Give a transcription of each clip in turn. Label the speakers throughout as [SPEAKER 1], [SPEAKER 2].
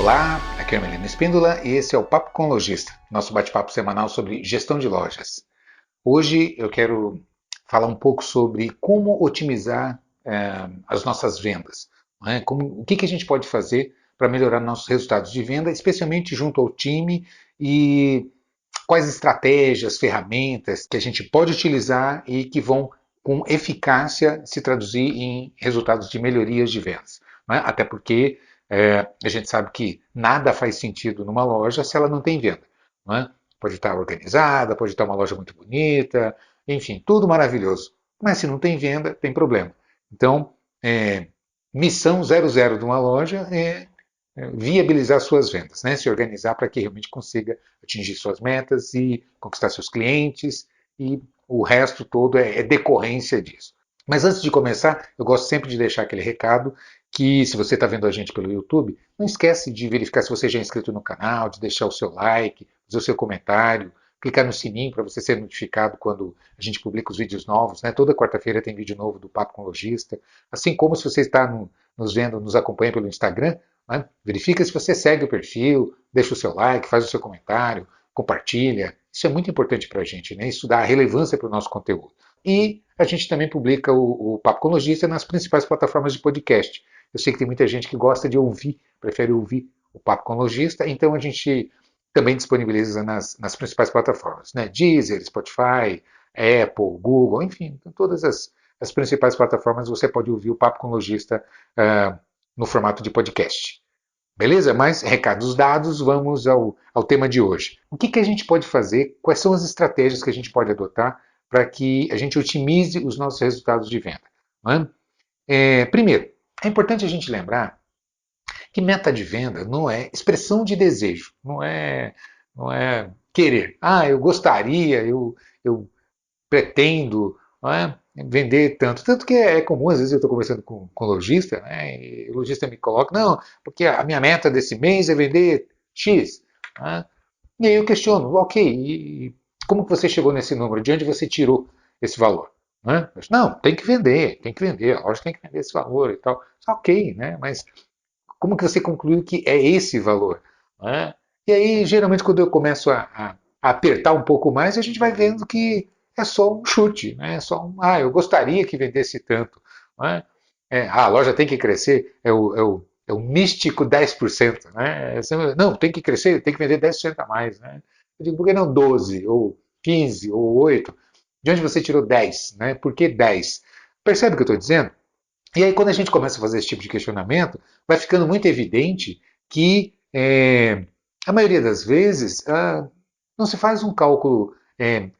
[SPEAKER 1] Olá, aqui é a Melina Espíndola e esse é o Papo com Lojista, nosso bate-papo semanal sobre gestão de lojas. Hoje eu quero falar um pouco sobre como otimizar as nossas vendas, né? O que a gente pode fazer para melhorar nossos resultados de venda, especialmente junto ao time, e quais estratégias, ferramentas que a gente pode utilizar e que vão com eficácia se traduzir em resultados de melhorias de vendas, né? Até porque a gente sabe que nada faz sentido numa loja se ela não tem venda, né? Pode estar organizada, pode estar uma loja muito bonita, enfim, tudo maravilhoso. Mas se não tem venda, tem problema. Então, missão 00 de uma loja é viabilizar suas vendas, né? Se organizar para que realmente consiga atingir suas metas e conquistar seus clientes, e o resto todo é decorrência disso. Mas antes de começar, eu gosto sempre de deixar aquele recado que, se você está vendo a gente pelo YouTube, não esquece de verificar se você já é inscrito no canal, de deixar o seu like, fazer o seu comentário, clicar no sininho para você ser notificado quando a gente publica os vídeos novos, né? Toda quarta-feira tem vídeo novo do Papo com Lojista. Assim como, se você está nos vendo, nos acompanha pelo Instagram, né? Verifica se você segue o perfil, deixa o seu like, faz o seu comentário, compartilha. Isso é muito importante para a gente, né? Isso dá relevância para o nosso conteúdo. E a gente também publica o Papo com Lojista nas principais plataformas de podcast. Eu sei que tem muita gente que gosta de ouvir, prefere ouvir o Papo com Lojista, então a gente também disponibiliza nas principais plataformas, né? Deezer, Spotify, Apple, Google, enfim, todas as principais plataformas você pode ouvir o Papo com Lojista no formato de podcast. Beleza? Mas, recados dados, vamos ao tema de hoje. O que a gente pode fazer? Quais são as estratégias que a gente pode adotar para que a gente otimize os nossos resultados de venda? Primeiro, é importante a gente lembrar que meta de venda não é expressão de desejo, não é querer. Ah, eu gostaria, eu pretendo, não é? Vender tanto. Tanto que é comum, às vezes eu estou conversando com lojista, né, e o lojista me coloca, não, porque a minha meta desse mês é vender X. Né? E aí eu questiono, ok, e como que você chegou nesse número? De onde você tirou esse valor? Né? Não, tem que vender, a loja tem que vender esse valor e tal. Ok, né? Mas como que você concluiu que é esse valor? Né? E aí, geralmente, quando eu começo a apertar um pouco mais, a gente vai vendo que é só um chute, né? É só eu gostaria que vendesse tanto. Né? A loja tem que crescer, é o místico 10%. Né? Não, tem que crescer, tem que vender 10% a mais. Né? Eu digo, por que não 12, ou 15, ou 8? De onde você tirou 10? Né? Por que 10? Percebe o que eu estou dizendo? E aí, quando a gente começa a fazer esse tipo de questionamento, vai ficando muito evidente que, a maioria das vezes, não se faz um cálculo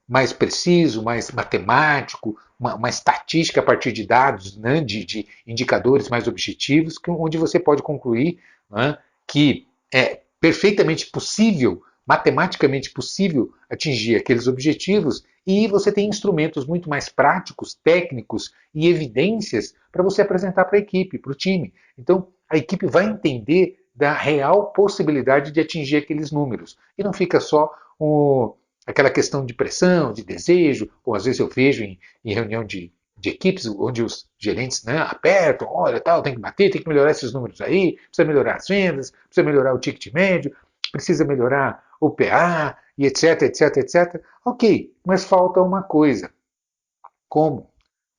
[SPEAKER 1] mais preciso, mais matemático, uma estatística a partir de dados, né, de indicadores mais objetivos, onde você pode concluir, né, que é perfeitamente possível, matematicamente possível, atingir aqueles objetivos, e você tem instrumentos muito mais práticos, técnicos e evidências para você apresentar para a equipe, para o time. Então, a equipe vai entender da real possibilidade de atingir aqueles números. E não fica só aquela questão de pressão, de desejo, ou às vezes eu vejo em reunião de equipes, onde os gerentes, né, apertam, olha, tal, tem que bater, tem que melhorar esses números aí, precisa melhorar as vendas, precisa melhorar o ticket médio, precisa melhorar o PA, e etc, etc, etc. Ok, mas falta uma coisa. Como?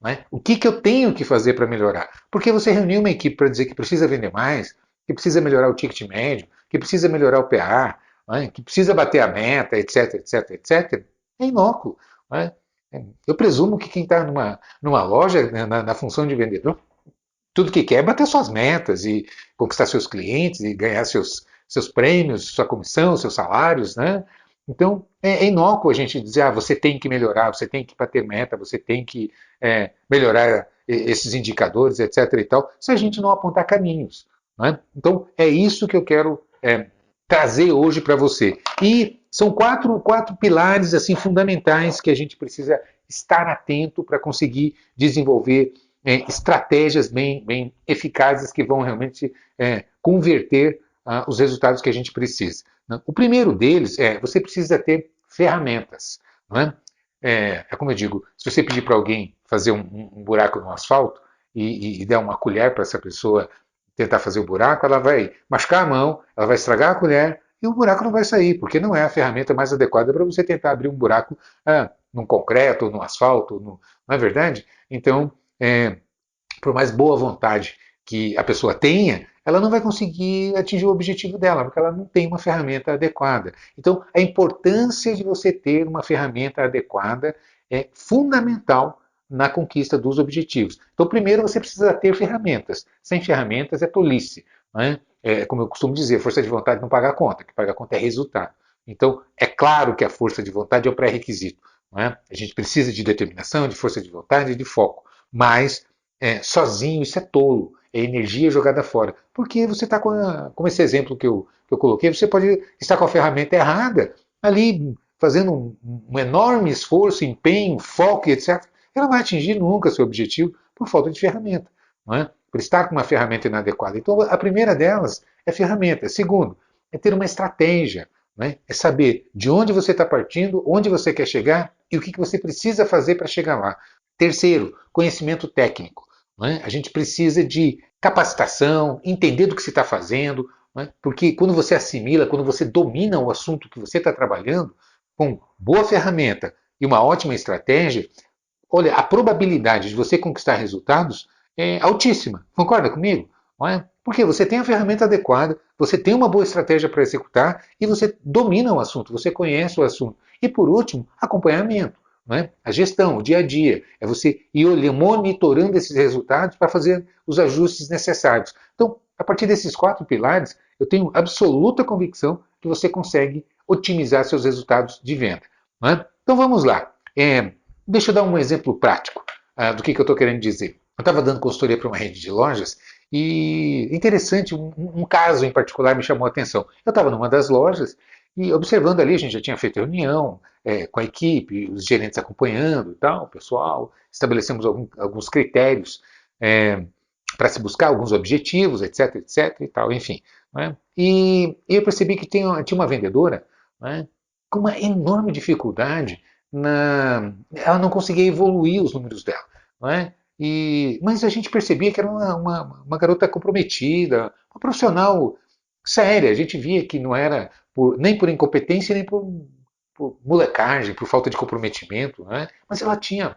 [SPEAKER 1] Né? O que eu tenho que fazer para melhorar? Porque você reuniu uma equipe para dizer que precisa vender mais, que precisa melhorar o ticket médio, que precisa melhorar o PA, né? Que precisa bater a meta, etc, etc, etc. É inócuo. Né? Eu presumo que quem está numa loja, né, na função de vendedor, tudo que quer é bater suas metas e conquistar seus clientes e ganhar seus prêmios, sua comissão, seus salários, né? Então, é inócuo a gente dizer, você tem que melhorar, você tem que bater meta, você tem que melhorar esses indicadores, etc. e tal, se a gente não apontar caminhos. Né? Então, é isso que eu quero trazer hoje para você. E são quatro pilares assim fundamentais que a gente precisa estar atento para conseguir desenvolver estratégias bem eficazes que vão realmente converter os resultados que a gente precisa. Né? O primeiro deles você precisa ter ferramentas. Não é? Como eu digo, se você pedir para alguém fazer um buraco no asfalto e der uma colher para essa pessoa tentar fazer o buraco, ela vai machucar a mão, ela vai estragar a colher e o buraco não vai sair, porque não é a ferramenta mais adequada para você tentar abrir um buraco num concreto, no asfalto, não é verdade? Então, por mais boa vontade que a pessoa tenha, ela não vai conseguir atingir o objetivo dela, porque ela não tem uma ferramenta adequada. Então, a importância de você ter uma ferramenta adequada é fundamental na conquista dos objetivos. Então, primeiro você precisa ter ferramentas. Sem ferramentas é tolice. Não é? Como eu costumo dizer, força de vontade não paga a conta, o que paga a conta é resultado. Então, é claro que a força de vontade é o pré-requisito. A gente precisa de determinação, de força de vontade e de foco. Mas sozinho isso é tolo, é energia jogada fora. Porque você está como esse exemplo que eu coloquei, você pode estar com a ferramenta errada, ali fazendo um enorme esforço, empenho, foco, etc. Ela não vai atingir nunca seu objetivo por falta de ferramenta, não é? Por estar com uma ferramenta inadequada. Então, a primeira delas é ferramenta. Segundo, é ter uma estratégia, né? É saber de onde você está partindo, onde você quer chegar e o que você precisa fazer para chegar lá. Terceiro, conhecimento técnico. Né? A gente precisa de capacitação, entender do que se está fazendo, né? Porque quando você assimila, quando você domina o assunto que você está trabalhando, com boa ferramenta e uma ótima estratégia, olha, a probabilidade de você conquistar resultados é altíssima. Concorda comigo? Não é? Porque você tem a ferramenta adequada, você tem uma boa estratégia para executar e você domina o assunto, você conhece o assunto. E por último, acompanhamento. Não é? A gestão, o dia a dia, é você ir olhando, monitorando esses resultados para fazer os ajustes necessários. Então, a partir desses 4 pilares, eu tenho absoluta convicção que você consegue otimizar seus resultados de venda. Não é? Então vamos lá. Deixa eu dar um exemplo prático do que eu estou querendo dizer. Eu estava dando consultoria para uma rede de lojas e interessante, um caso em particular me chamou a atenção. Eu estava numa das lojas e observando ali, a gente já tinha feito reunião com a equipe, os gerentes acompanhando e tal, o pessoal, estabelecemos alguns critérios para se buscar alguns objetivos, etc, etc e tal, enfim. Né? E eu percebi que tinha uma vendedora, né, com uma enorme dificuldade ela não conseguia evoluir os números dela. Não é? Mas a gente percebia que era uma garota comprometida, uma profissional séria. A gente via que não era nem por incompetência, nem por molecagem, por falta de comprometimento. Não é? Mas ela tinha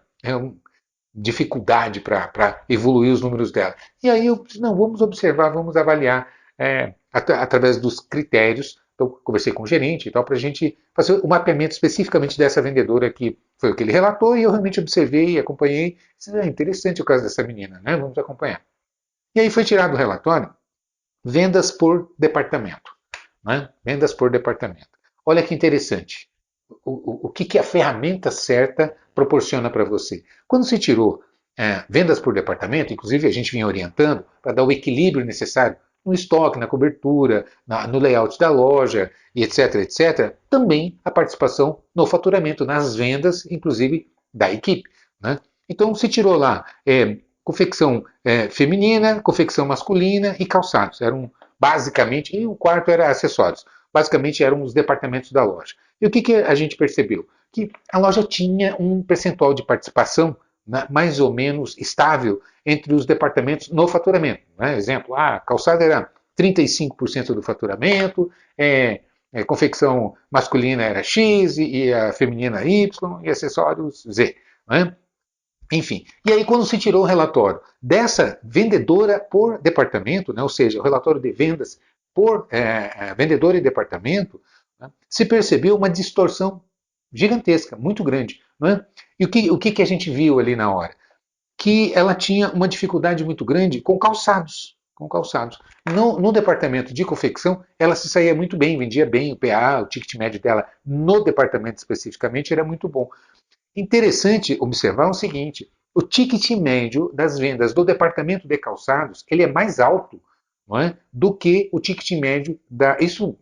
[SPEAKER 1] dificuldade para evoluir os números dela. E aí eu disse, não, vamos observar, vamos avaliar através dos critérios. Então, conversei com o gerente e tal, para a gente fazer o mapeamento especificamente dessa vendedora que foi o que ele relatou e eu realmente observei e acompanhei. Disse, interessante o caso dessa menina, né? Vamos acompanhar. E aí foi tirado o relatório, vendas por departamento. Né? Vendas por departamento. Olha que interessante. O que a ferramenta certa proporciona para você. Quando se tirou vendas por departamento, inclusive a gente vinha orientando para dar o equilíbrio necessário no estoque, na cobertura, no layout da loja, e etc, etc, também a participação no faturamento, nas vendas, inclusive da equipe. Né? Então se tirou lá confecção feminina, confecção masculina e calçados. Eram basicamente, e o quarto era acessórios. Basicamente eram os departamentos da loja. E o que a gente percebeu? Que a loja tinha um percentual de participação mais ou menos estável entre os departamentos no faturamento. Né? Exemplo, a calçada era 35% do faturamento, confecção masculina era X e a feminina Y e acessórios Z. Né? Enfim, e aí quando se tirou o relatório dessa vendedora por departamento, né, ou seja, o relatório de vendas por vendedor e departamento, né, se percebeu uma distorção gigantesca, muito grande. Né? E o que a gente viu ali na hora? Que ela tinha uma dificuldade muito grande com calçados. Com calçados. No departamento de confecção, ela se saía muito bem, vendia bem o PA, o ticket médio dela no departamento especificamente era muito bom. Interessante observar o seguinte, o ticket médio das vendas do departamento de calçados, ele é mais alto, não é, do que o ticket médio isso,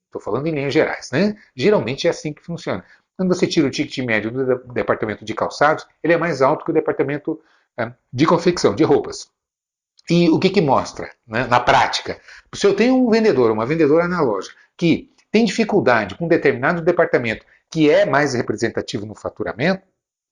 [SPEAKER 1] estou falando em linhas gerais, né? Geralmente é assim que funciona. Quando você tira o ticket médio do departamento de calçados, ele é mais alto que o departamento de confecção, de roupas. E o que mostra, né, na prática? Se eu tenho um vendedor, uma vendedora na loja, que tem dificuldade com um determinado departamento que é mais representativo no faturamento,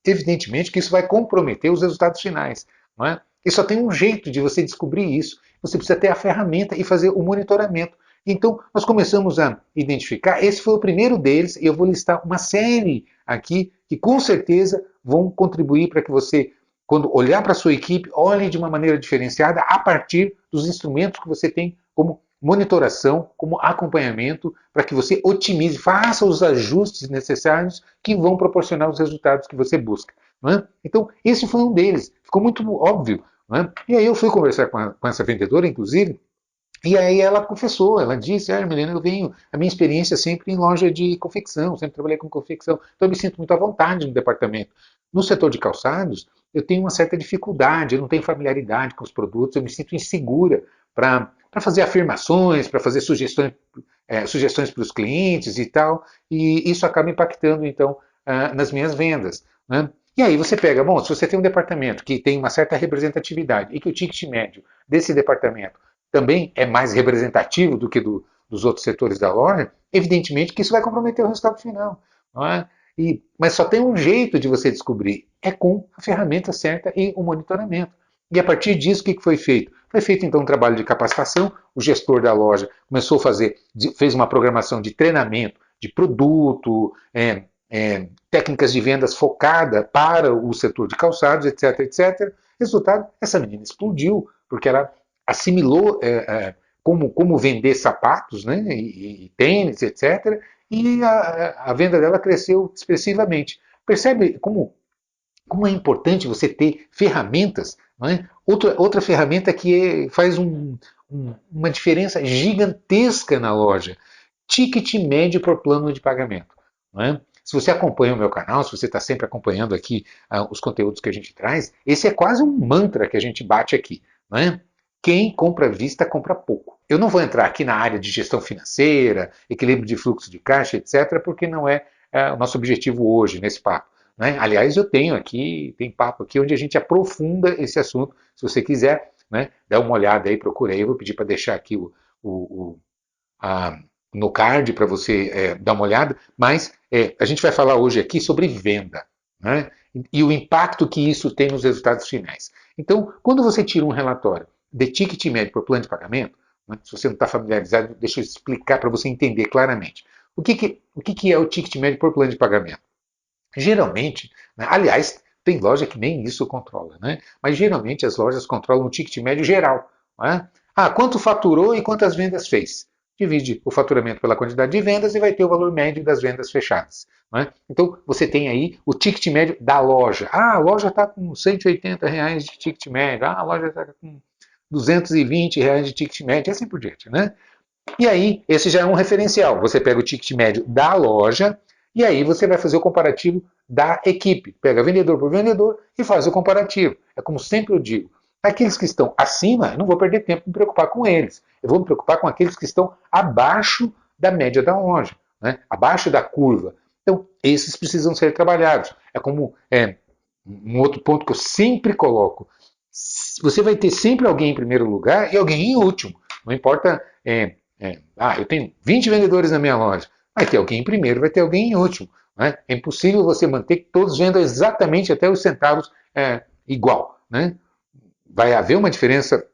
[SPEAKER 1] evidentemente que isso vai comprometer os resultados finais. Não é? E só tem um jeito de você descobrir isso, você precisa ter a ferramenta e fazer o monitoramento. Então, nós começamos a identificar, esse foi o primeiro deles, e eu vou listar uma série aqui que com certeza vão contribuir para que você, quando olhar para a sua equipe, olhe de uma maneira diferenciada a partir dos instrumentos que você tem como monitoração, como acompanhamento, para que você otimize, faça os ajustes necessários que vão proporcionar os resultados que você busca. Não é? Então, esse foi um deles, ficou muito óbvio. Não é? E aí eu fui conversar com essa vendedora, inclusive, e aí ela confessou, ela disse, Milena, a minha experiência é sempre em loja de confecção, sempre trabalhei com confecção, então eu me sinto muito à vontade no departamento. No setor de calçados, eu tenho uma certa dificuldade, eu não tenho familiaridade com os produtos, eu me sinto insegura para fazer afirmações, para fazer sugestões para os clientes e tal, e isso acaba impactando, então, nas minhas vendas. Né? E aí você pega, bom, se você tem um departamento que tem uma certa representatividade e que o ticket médio desse departamento também é mais representativo do que dos outros setores da loja, evidentemente que isso vai comprometer o resultado final. Não é? Mas só tem um jeito de você descobrir, é com a ferramenta certa e o monitoramento. E a partir disso, o que foi feito? Foi feito então um trabalho de capacitação, o gestor da loja começou a fez uma programação de treinamento, de produto, técnicas de vendas focada para o setor de calçados, etc, etc. Resultado, essa menina explodiu, porque ela assimilou como vender sapatos, né, e tênis, etc., e a venda dela cresceu expressivamente. Percebe como é importante você ter ferramentas, não é? Outra ferramenta que faz uma diferença gigantesca na loja. Ticket médio por plano de pagamento. Não é? Se você acompanha o meu canal, se você está sempre acompanhando aqui os conteúdos que a gente traz, esse é quase um mantra que a gente bate aqui. Não é? Quem compra à vista, compra pouco. Eu não vou entrar aqui na área de gestão financeira, equilíbrio de fluxo de caixa, etc., porque não é o nosso objetivo hoje nesse papo. Né? Aliás, tem papo aqui onde a gente aprofunda esse assunto. Se você quiser, né, dá uma olhada aí, procura aí. Eu vou pedir para deixar aqui no card para você dar uma olhada. Mas a gente vai falar hoje aqui sobre venda, né? E o impacto que isso tem nos resultados finais. Então, quando você tira um relatório de ticket médio por plano de pagamento, né, se você não está familiarizado, deixa eu explicar para você entender claramente. O que é o ticket médio por plano de pagamento? Geralmente, né, aliás, tem loja que nem isso controla, né? Mas geralmente as lojas controlam o ticket médio geral. Né? Quanto faturou e quantas vendas fez? Divide o faturamento pela quantidade de vendas e vai ter o valor médio das vendas fechadas. Né? Então você tem aí o ticket médio da loja. A loja está com R$ 180 de ticket médio. A loja está com R$ 220 de ticket médio, e assim por diante. Né? E aí, esse já é um referencial. Você pega o ticket médio da loja e aí você vai fazer o comparativo da equipe. Pega vendedor por vendedor e faz o comparativo. É como sempre eu digo. Aqueles que estão acima, eu não vou perder tempo em me preocupar com eles. Eu vou me preocupar com aqueles que estão abaixo da média da loja, né? Abaixo da curva. Então, esses precisam ser trabalhados. É como um outro ponto que eu sempre coloco. Você vai ter sempre alguém em primeiro lugar e alguém em último. Não importa... eu tenho 20 vendedores na minha loja. Vai ter alguém em primeiro, vai ter alguém em último. Né? É impossível você manter que todos vendam exatamente até os centavos igual. Né? Vai haver uma diferença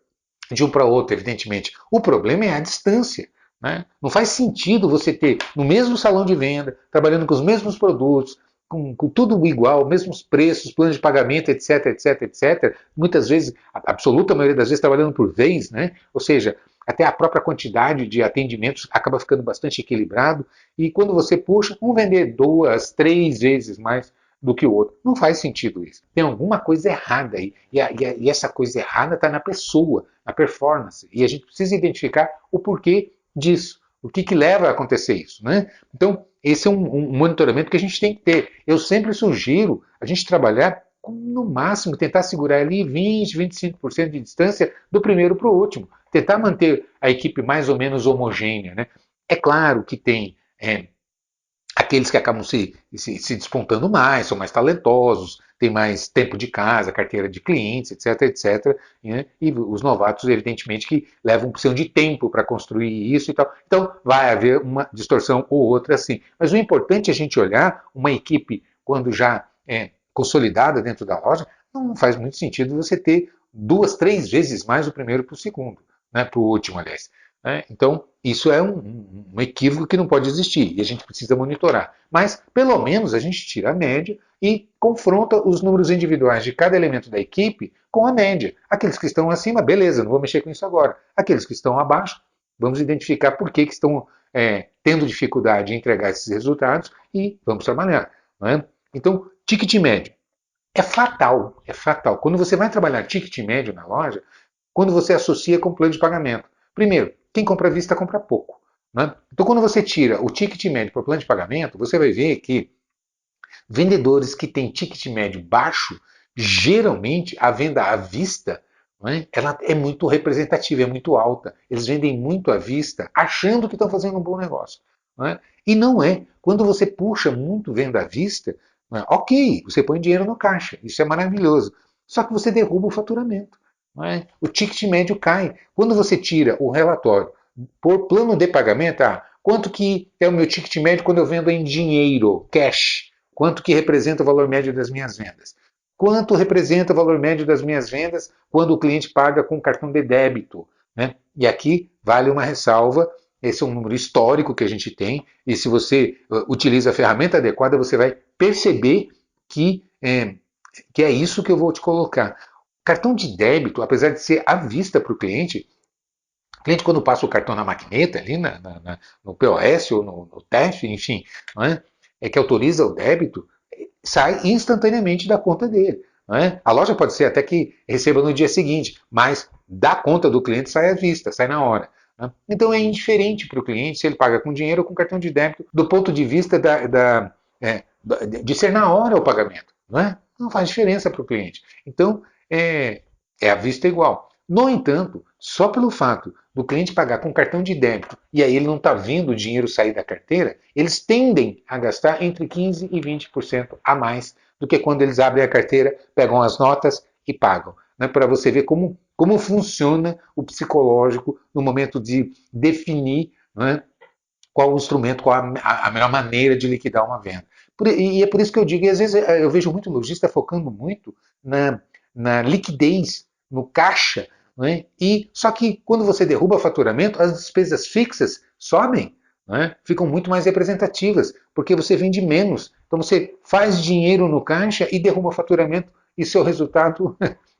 [SPEAKER 1] de um para outro, evidentemente. O problema é a distância. Né? Não faz sentido você ter no mesmo salão de venda, trabalhando com os mesmos produtos, com tudo igual, mesmos preços, planos de pagamento, etc, etc, etc. Muitas vezes, a absoluta maioria das vezes, trabalhando por vez, né? Ou seja, até a própria quantidade de atendimentos acaba ficando bastante equilibrado. E quando você puxa, um vender 2, 3 vezes mais do que o outro. Não faz sentido isso. Tem alguma coisa errada aí. E essa coisa errada está na pessoa, na performance. E a gente precisa identificar o porquê disso. O que leva a acontecer isso. Né? Então, esse é um monitoramento que a gente tem que ter. Eu sempre sugiro a gente trabalhar no máximo, tentar segurar ali 20, 25% de distância do primeiro para o último. Tentar manter a equipe mais ou menos homogênea. Né? É claro que tem aqueles que acabam se despontando mais, são mais talentosos, têm mais tempo de casa, carteira de clientes, etc, etc. Né? E os novatos, evidentemente, que levam precisam de tempo para construir isso e tal. Então, vai haver uma distorção ou outra assim. Mas o importante é a gente olhar uma equipe, quando já é consolidada dentro da loja, não faz muito sentido você ter 2, 3 vezes mais o primeiro para o segundo. né, para o último, aliás. Né? Então, isso é um equívoco que não pode existir e a gente precisa monitorar. Mas, pelo menos, a gente tira a média e confronta os números individuais de cada elemento da equipe com a média. Aqueles que estão acima, beleza, não vou mexer com isso agora. Aqueles que estão abaixo, vamos identificar por que estão tendo dificuldade em entregar esses resultados e vamos trabalhar. Né? Então, ticket médio. É fatal, é fatal. Quando você vai trabalhar ticket médio na loja, quando você associa com plano de pagamento. Primeiro, quem compra à vista compra pouco. Né? Então, quando você tira o ticket médio para o plano de pagamento, você vai ver que vendedores que têm ticket médio baixo, geralmente a venda à vista, né, ela é muito representativa, é muito alta. Eles vendem muito à vista, achando que estão fazendo um bom negócio. Né? E não é. Quando você puxa muito venda à vista, né, ok, você põe dinheiro no caixa, isso é maravilhoso. Só que você derruba o faturamento. Né? O ticket médio cai. Quando você tira o relatório por plano de pagamento, quanto que é o meu ticket médio quando eu vendo em dinheiro, cash? Quanto que representa o valor médio das minhas vendas? Quanto representa o valor médio das minhas vendas quando o cliente paga com cartão de débito? Né? E aqui vale uma ressalva, esse é um número histórico que a gente tem, e se você utiliza a ferramenta adequada, você vai perceber que é isso que eu vou te colocar. Cartão de débito, apesar de ser à vista para o cliente quando passa o cartão na maquineta, ali no POS ou no TEF, enfim, não é? Que autoriza o débito, sai instantaneamente da conta dele. Não é? A loja pode ser até que receba no dia seguinte, mas da conta do cliente sai à vista, sai na hora. Né? Então é indiferente para o cliente se ele paga com dinheiro ou com cartão de débito, do ponto de vista de ser na hora o pagamento. Não é? Não faz diferença para o cliente. Então é à vista igual. No entanto, só pelo fato do cliente pagar com cartão de débito e aí ele não está vendo o dinheiro sair da carteira, eles tendem a gastar entre 15% e 20% a mais do que quando eles abrem a carteira, pegam as notas e pagam. Né, para você ver como funciona o psicológico no momento de definir, né, qual o instrumento, qual a melhor maneira de liquidar uma venda. E é por isso que eu digo, e às vezes eu vejo muito lojista focando muito na liquidez, no caixa, né? E só que quando você derruba faturamento, as despesas fixas sobem, né? Ficam muito mais representativas, porque você vende menos. Então você faz dinheiro no caixa e derruba o faturamento e seu resultado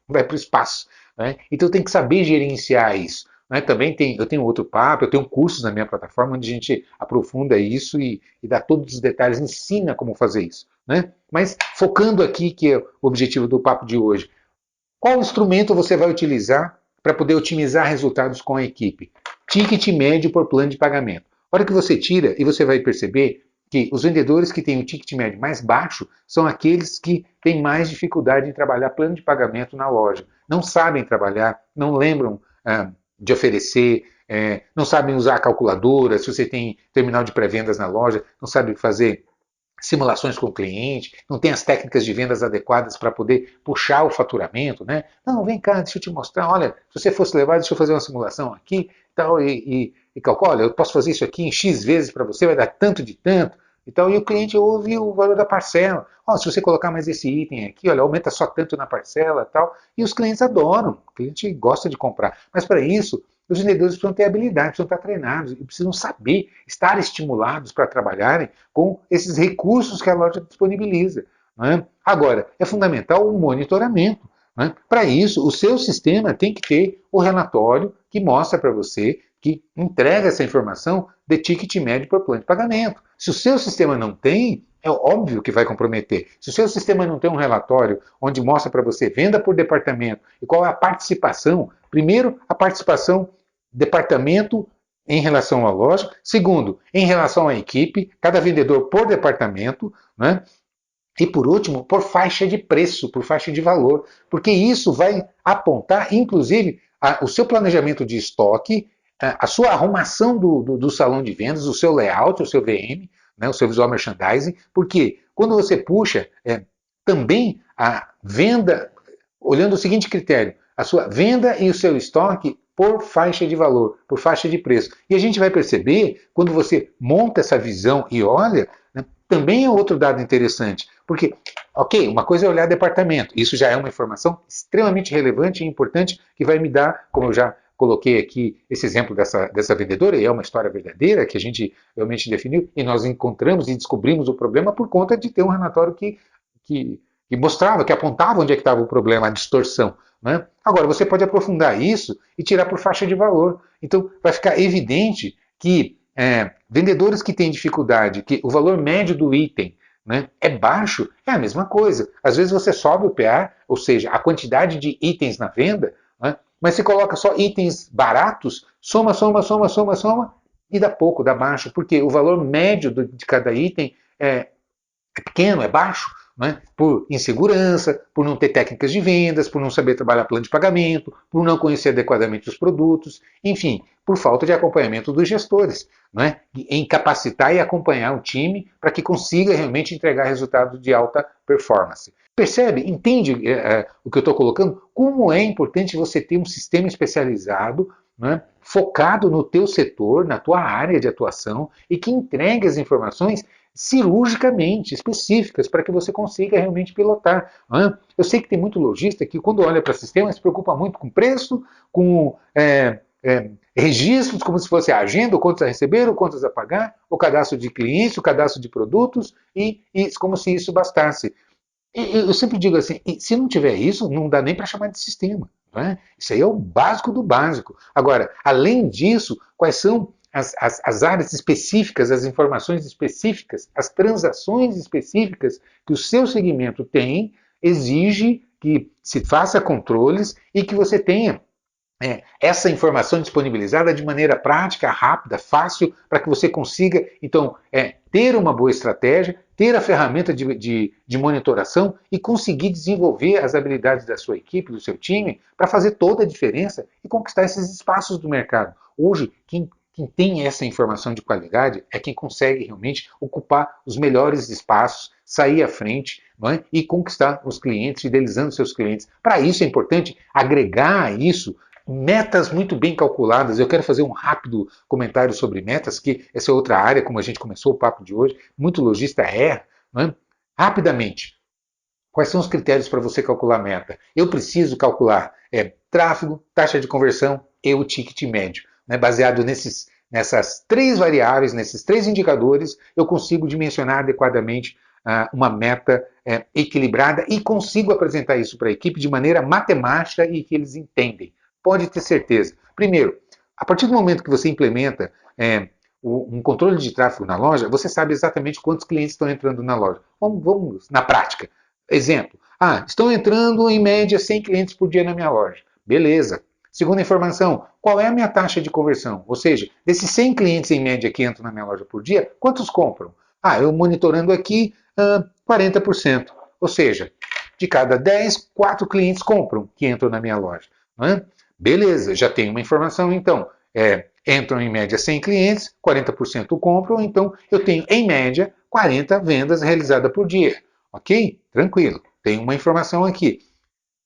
[SPEAKER 1] vai para o espaço. Né? Então tem que saber gerenciar isso. Né? Também eu tenho outro papo, eu tenho cursos na minha plataforma onde a gente aprofunda isso e dá todos os detalhes, ensina como fazer isso. Né? Mas focando aqui, que é o objetivo do papo de hoje, qual instrumento você vai utilizar para poder otimizar resultados com a equipe? Ticket médio por plano de pagamento. A hora que você tira, e você vai perceber que os vendedores que têm o ticket médio mais baixo são aqueles que têm mais dificuldade em trabalhar plano de pagamento na loja. Não sabem trabalhar, não lembram de oferecer, não sabem usar a calculadora, se você tem terminal de pré-vendas na loja, não sabem fazer simulações com o cliente, não tem as técnicas de vendas adequadas para poder puxar o faturamento, né? Não, vem cá, deixa eu te mostrar, olha, se você fosse levar, deixa eu fazer uma simulação aqui tal, e calcula, olha, eu posso fazer isso aqui em X vezes para você, vai dar tanto de tanto, e tal, e o cliente ouve o valor da parcela. Se você colocar mais esse item aqui, olha, aumenta só tanto na parcela tal, e os clientes adoram, o cliente gosta de comprar. Mas para isso, os vendedores precisam ter habilidade, precisam estar treinados e precisam saber, estar estimulados para trabalharem com esses recursos que a loja disponibiliza. Né? Agora, é fundamental o monitoramento. Né? Para isso, o seu sistema tem que ter o relatório que mostra para você, que entrega essa informação de ticket médio por plano de pagamento. Se o seu sistema não tem, é óbvio que vai comprometer. Se o seu sistema não tem um relatório onde mostra para você venda por departamento e qual é a participação, primeiro, a participação departamento em relação à loja, segundo, em relação à equipe, cada vendedor por departamento, né? E por último, por faixa de preço, por faixa de valor, porque isso vai apontar, inclusive, o seu planejamento de estoque, a sua arrumação do salão de vendas, o seu layout, o seu VM, né, o seu visual merchandising, porque quando você puxa também a venda, olhando o seguinte critério, a sua venda e o seu estoque por faixa de valor, por faixa de preço. E a gente vai perceber, quando você monta essa visão e olha, né, também é outro dado interessante. Porque, ok, uma coisa é olhar departamento. Isso já é uma informação extremamente relevante e importante que vai me dar, como eu já coloquei aqui esse exemplo dessa vendedora, e é uma história verdadeira que a gente realmente definiu, e nós encontramos e descobrimos o problema por conta de ter um relatório que, que mostrava, que apontava onde é que estava o problema, a distorção. Né? Agora, você pode aprofundar isso e tirar por faixa de valor. Então, vai ficar evidente que vendedores que têm dificuldade, que o valor médio do item, né, é baixo, é a mesma coisa. Às vezes você sobe o PA, ou seja, a quantidade de itens na venda, né, mas se coloca só itens baratos, soma, soma, soma, soma, soma, e dá pouco, dá baixo, porque o valor médio de cada item é pequeno, é baixo, né? Por insegurança, por não ter técnicas de vendas, por não saber trabalhar plano de pagamento, por não conhecer adequadamente os produtos, enfim, por falta de acompanhamento dos gestores, né? Em capacitar e acompanhar o time para que consiga realmente entregar resultados de alta performance. Percebe? Entende o que eu estou colocando? Como é importante você ter um sistema especializado, né, focado no teu setor, na tua área de atuação e que entregue as informações cirurgicamente específicas para que você consiga realmente pilotar. Né? Eu sei que tem muito lojista que quando olha para o sistema se preocupa muito com preço, com registros, como se fosse a agenda, o quantos a receber, o quantos a pagar, o cadastro de clientes, o cadastro de produtos, e como se isso bastasse. Eu sempre digo assim, se não tiver isso, não dá nem para chamar de sistema. Né? Isso aí é o básico do básico. Agora, além disso, quais são as áreas específicas, as informações específicas, as transações específicas que o seu segmento tem, exige que se faça controles e que você tenha essa informação disponibilizada de maneira prática, rápida, fácil, para que você consiga, então, ter uma boa estratégia, ter a ferramenta de monitoração e conseguir desenvolver as habilidades da sua equipe, do seu time, para fazer toda a diferença e conquistar esses espaços do mercado. Hoje, quem tem essa informação de qualidade é quem consegue realmente ocupar os melhores espaços, sair à frente, não é? E conquistar os clientes, fidelizando seus clientes. Para isso é importante agregar isso metas muito bem calculadas. Eu quero fazer um rápido comentário sobre metas, que essa é outra área, como a gente começou o papo de hoje, muito lojista erra. Não é? Rapidamente, quais são os critérios para você calcular meta? Eu preciso calcular tráfego, taxa de conversão e o ticket médio. Né? Baseado nessas três variáveis, nesses três indicadores, eu consigo dimensionar adequadamente uma meta equilibrada e consigo apresentar isso para a equipe de maneira matemática e que eles entendem. Pode ter certeza. Primeiro, a partir do momento que você implementa um controle de tráfego na loja, você sabe exatamente quantos clientes estão entrando na loja. Vamos na prática. Exemplo. Estão entrando em média 100 clientes por dia na minha loja. Beleza. Segunda informação, qual é a minha taxa de conversão? Ou seja, desses 100 clientes em média que entram na minha loja por dia, quantos compram? Eu monitorando aqui 40%. Ou seja, de cada 10, 4 clientes compram que entram na minha loja. Não é? Beleza, já tenho uma informação, então, entram em média 100 clientes, 40% compram, então eu tenho, em média, 40 vendas realizadas por dia. Ok? Tranquilo, tenho uma informação aqui.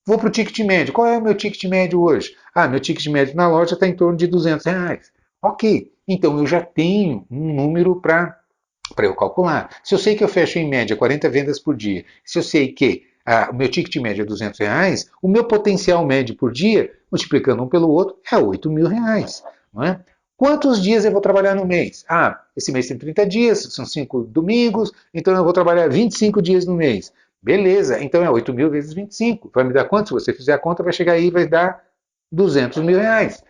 [SPEAKER 1] Vou para o ticket médio. Qual é o meu ticket médio hoje? Meu ticket médio na loja está em torno de R$200. Ok, então eu já tenho um número para eu calcular. Se eu sei que eu fecho em média 40 vendas por dia, se eu sei que o meu ticket médio é R$200, o meu potencial médio por dia, multiplicando um pelo outro, é R$8.000. Não é? Quantos dias eu vou trabalhar no mês? Esse mês tem 30 dias, são 5 domingos, então eu vou trabalhar 25 dias no mês. Beleza, então é 8.000 vezes 25. Vai me dar quanto? Se você fizer a conta, vai chegar aí e vai dar R$200.000.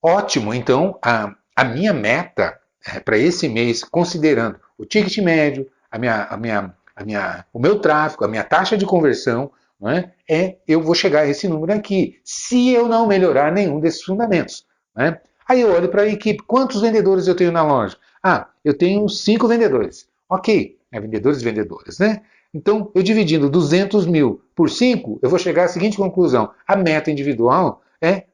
[SPEAKER 1] Ótimo, então a minha meta para esse mês, considerando o ticket médio, o meu tráfego, a minha taxa de conversão, não eu vou chegar a esse número aqui, se eu não melhorar nenhum desses fundamentos. Né? Aí eu olho para a equipe, quantos vendedores eu tenho na loja? Eu tenho 5 vendedores. Ok, vendedores e vendedoras, né? Então, eu dividindo 200 mil por 5, eu vou chegar à seguinte conclusão. A meta individual é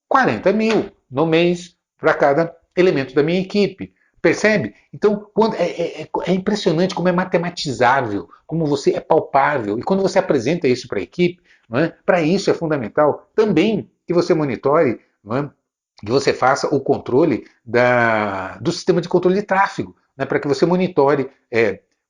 [SPEAKER 1] 40 mil no mês para cada elemento da minha equipe. Percebe? Então, é impressionante como é matematizável, como você é palpável. E quando você apresenta isso para a equipe, para isso é fundamental também que você monitore, que você faça o controle do sistema de controle de tráfego, para que você monitore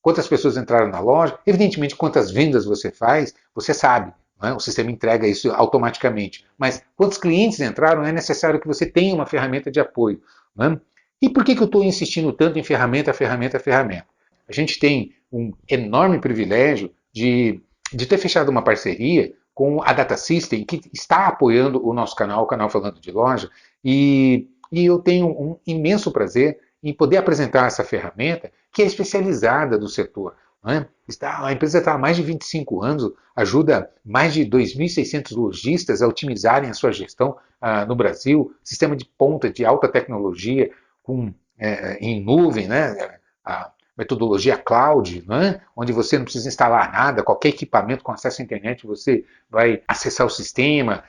[SPEAKER 1] quantas pessoas entraram na loja, evidentemente quantas vendas você faz, você sabe. não é? O sistema entrega isso automaticamente. Mas quantos clientes entraram, é necessário que você tenha uma ferramenta de apoio. Não é? E por que eu estou insistindo tanto em ferramenta, ferramenta, ferramenta? A gente tem um enorme privilégio de ter fechado uma parceria com a Data System, que está apoiando o nosso canal, o canal Falando de Loja, e eu tenho um imenso prazer em poder apresentar essa ferramenta que é especializada do setor. Não é? A empresa está há mais de 25 anos, ajuda mais de 2.600 lojistas a otimizarem a sua gestão no Brasil, sistema de ponta de alta tecnologia em nuvem, né? A metodologia cloud, né? Onde você não precisa instalar nada, qualquer equipamento com acesso à internet você vai acessar o sistema,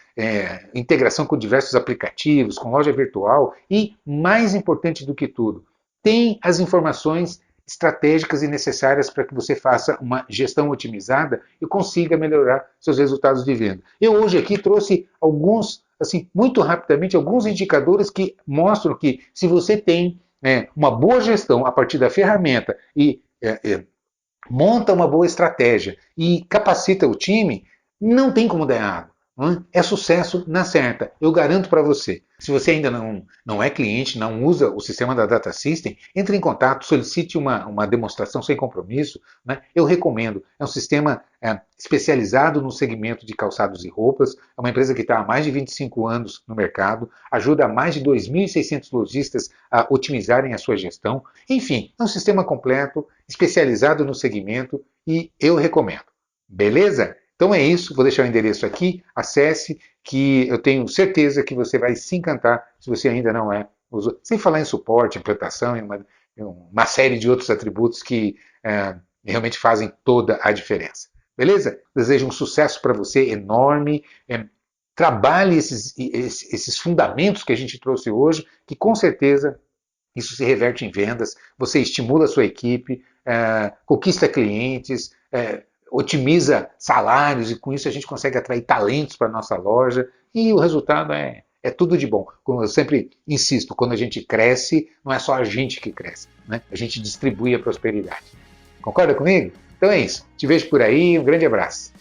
[SPEAKER 1] integração com diversos aplicativos, com loja virtual e, mais importante do que tudo, tem as informações estratégicas e necessárias para que você faça uma gestão otimizada e consiga melhorar seus resultados de venda. Eu hoje aqui trouxe muito rapidamente, alguns indicadores que mostram que se você tem uma boa gestão a partir da ferramenta e monta uma boa estratégia e capacita o time, não tem como dar errado. É sucesso na certa, eu garanto para você. Se você ainda não é cliente, não usa o sistema da Data System, entre em contato, solicite uma demonstração sem compromisso. Né? Eu recomendo. É um sistema especializado no segmento de calçados e roupas. É uma empresa que está há mais de 25 anos no mercado, ajuda mais de 2.600 lojistas a otimizarem a sua gestão. Enfim, é um sistema completo, especializado no segmento e eu recomendo. Beleza? Então é isso, vou deixar o endereço aqui, acesse, que eu tenho certeza que você vai se encantar se você ainda não é usuário. Sem falar em suporte, implantação e uma série de outros atributos que realmente fazem toda a diferença. Beleza? Desejo um sucesso para você enorme. Trabalhe esses fundamentos que a gente trouxe hoje, que com certeza isso se reverte em vendas, você estimula a sua equipe, conquista clientes, otimiza salários e com isso a gente consegue atrair talentos para a nossa loja e o resultado é tudo de bom. Como eu sempre insisto, quando a gente cresce, não é só a gente que cresce, né? A gente distribui a prosperidade. Concorda comigo? Então é isso. Te vejo por aí, um grande abraço.